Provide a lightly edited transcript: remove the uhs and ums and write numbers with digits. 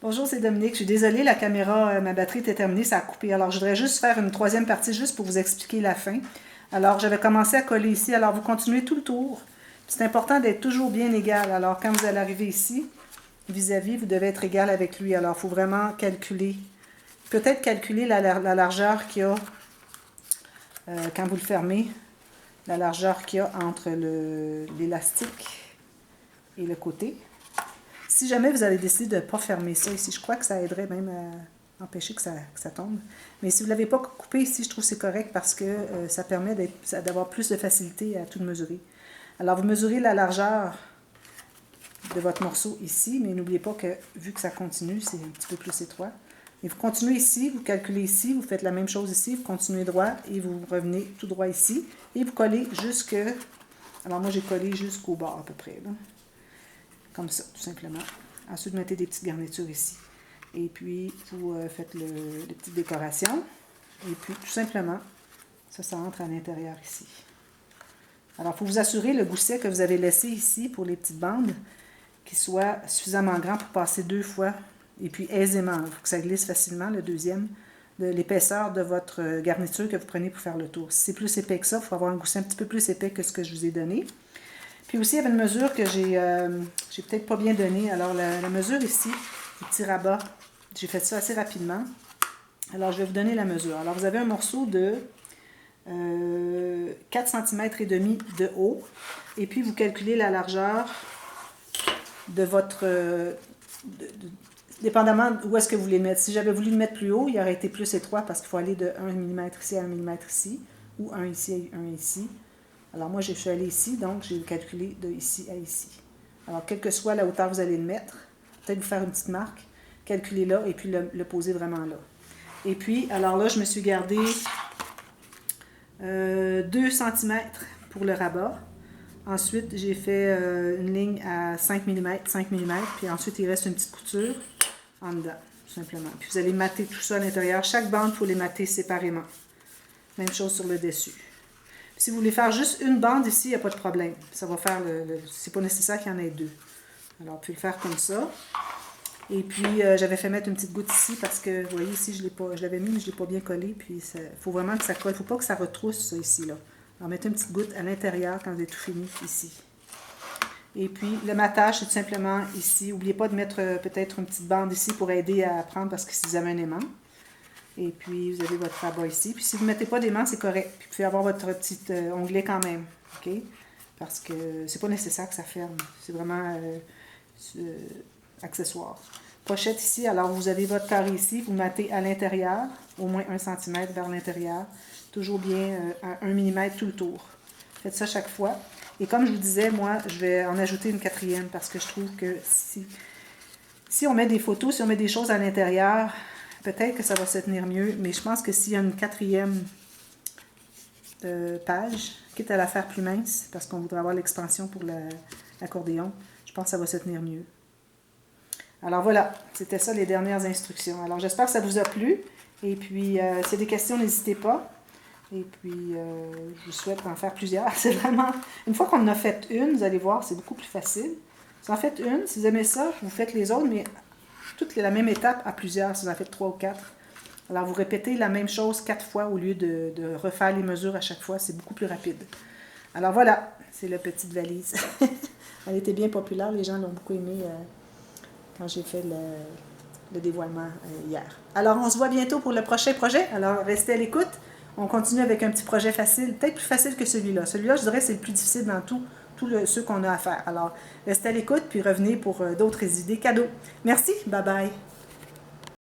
Bonjour, c'est Dominique. Je suis désolée, la caméra, ma batterie était terminée, ça a coupé. Alors, je voudrais juste faire une troisième partie juste pour vous expliquer la fin. Alors, j'avais commencé à coller ici. Alors, vous continuez tout le tour. C'est important d'être toujours bien égal. Alors, quand vous allez arriver ici, vis-à-vis, vous devez être égal avec lui. Alors, il faut vraiment calculer. Peut-être calculer la largeur qu'il y a quand vous le fermez. La largeur qu'il y a entre l'élastique et le côté. Si jamais vous avez décidé de ne pas fermer ça ici, je crois que ça aiderait même à empêcher que ça tombe. Mais si vous ne l'avez pas coupé ici, je trouve que c'est correct parce que ça permet d'avoir plus de facilité à tout mesurer. Alors, vous mesurez la largeur de votre morceau ici, mais n'oubliez pas que, vu que ça continue, c'est un petit peu plus étroit. Et vous continuez ici, vous calculez ici, vous faites la même chose ici, vous continuez droit et vous revenez tout droit ici. Et vous collez jusque... Alors, moi, j'ai collé jusqu'au bord à peu près, là. Comme ça, tout simplement. Ensuite, vous mettez des petites garnitures ici. Et puis, vous faites les petites décorations. Et puis, tout simplement, ça entre à l'intérieur ici. Alors, il faut vous assurer le gousset que vous avez laissé ici pour les petites bandes, qu'il soit suffisamment grand pour passer 2 fois. Et puis, aisément. Il faut que ça glisse facilement, le deuxième, de l'épaisseur de votre garniture que vous prenez pour faire le tour. Si c'est plus épais que ça, il faut avoir un gousset un petit peu plus épais que ce que je vous ai donné. Puis aussi, il y avait une mesure que j'ai peut-être pas bien donnée. Alors, la mesure ici, le petit rabat, j'ai fait ça assez rapidement. Alors, je vais vous donner la mesure. Alors, vous avez un morceau de 4 cm et demi de haut. Et puis, vous calculez la largeur de votre... dépendamment où est-ce que vous voulez le mettre. Si j'avais voulu le mettre plus haut, il aurait été plus étroit parce qu'il faut aller de 1 mm ici à 1 mm ici, ou 1 ici à 1 ici. Alors moi, je suis allée ici, donc j'ai calculé de ici à ici. Alors, quelle que soit la hauteur que vous allez le mettre, peut-être vous faire une petite marque, calculer là et puis le poser vraiment là. Et puis, alors là, je me suis gardé 2 cm pour le rabat. Ensuite, j'ai fait une ligne à 5 mm, puis ensuite, il reste une petite couture en dedans, tout simplement. Puis vous allez mater tout ça à l'intérieur. Chaque bande, il faut les mater séparément. Même chose sur le dessus. Si vous voulez faire juste une bande ici, il n'y a pas de problème. Ça va faire c'est pas nécessaire qu'il y en ait 2. Alors, vous pouvez le faire comme ça. Et puis, j'avais fait mettre une petite goutte ici parce que, vous voyez, ici, je l'avais mis, mais je ne l'ai pas bien collé. Puis, il faut vraiment que ça colle. Il ne faut pas que ça retrousse, ça, ici, là. Alors, mettez une petite goutte à l'intérieur quand vous avez tout fini, ici. Et puis, le matage, c'est tout simplement ici. N'oubliez pas de mettre peut-être une petite bande ici pour aider à prendre parce que si vous avez un aimant. Et puis, vous avez votre rabat ici. Puis, si vous ne mettez pas d'aimant, c'est correct. Puis, vous pouvez avoir votre petit onglet quand même. OK? Parce que c'est pas nécessaire que ça ferme. C'est vraiment accessoire. Pochette ici. Alors, vous avez votre carré ici. Vous matez à l'intérieur, au moins 1 cm vers l'intérieur. Toujours bien à 1 mm tout le tour. Faites ça chaque fois. Et comme je vous disais, moi, je vais en ajouter une 4e parce que je trouve que si on met des photos, si on met des choses à l'intérieur, peut-être que ça va se tenir mieux, mais je pense que s'il y a une 4e page, quitte à la faire plus mince, parce qu'on voudrait avoir l'expansion pour l'accordéon, je pense que ça va se tenir mieux. Alors voilà, c'était ça les dernières instructions. Alors j'espère que ça vous a plu, et puis s'il y a des questions, n'hésitez pas. Et puis, je vous souhaite en faire plusieurs. C'est vraiment... Une fois qu'on en a fait une, vous allez voir, c'est beaucoup plus facile. Si vous en faites une, si vous aimez ça, vous faites les autres, mais toute la même étape à plusieurs, si vous en faites 3 ou 4. Alors, vous répétez la même chose 4 fois au lieu de refaire les mesures à chaque fois. C'est beaucoup plus rapide. Alors, voilà, c'est la petite valise. Elle était bien populaire. Les gens l'ont beaucoup aimée quand j'ai fait le dévoilement hier. Alors, on se voit bientôt pour le prochain projet. Alors, restez à l'écoute. On continue avec un petit projet facile, peut-être plus facile que celui-là. Celui-là, je dirais, c'est le plus difficile dans tous ceux qu'on a à faire. Alors, restez à l'écoute, puis revenez pour d'autres idées cadeaux. Merci, bye bye.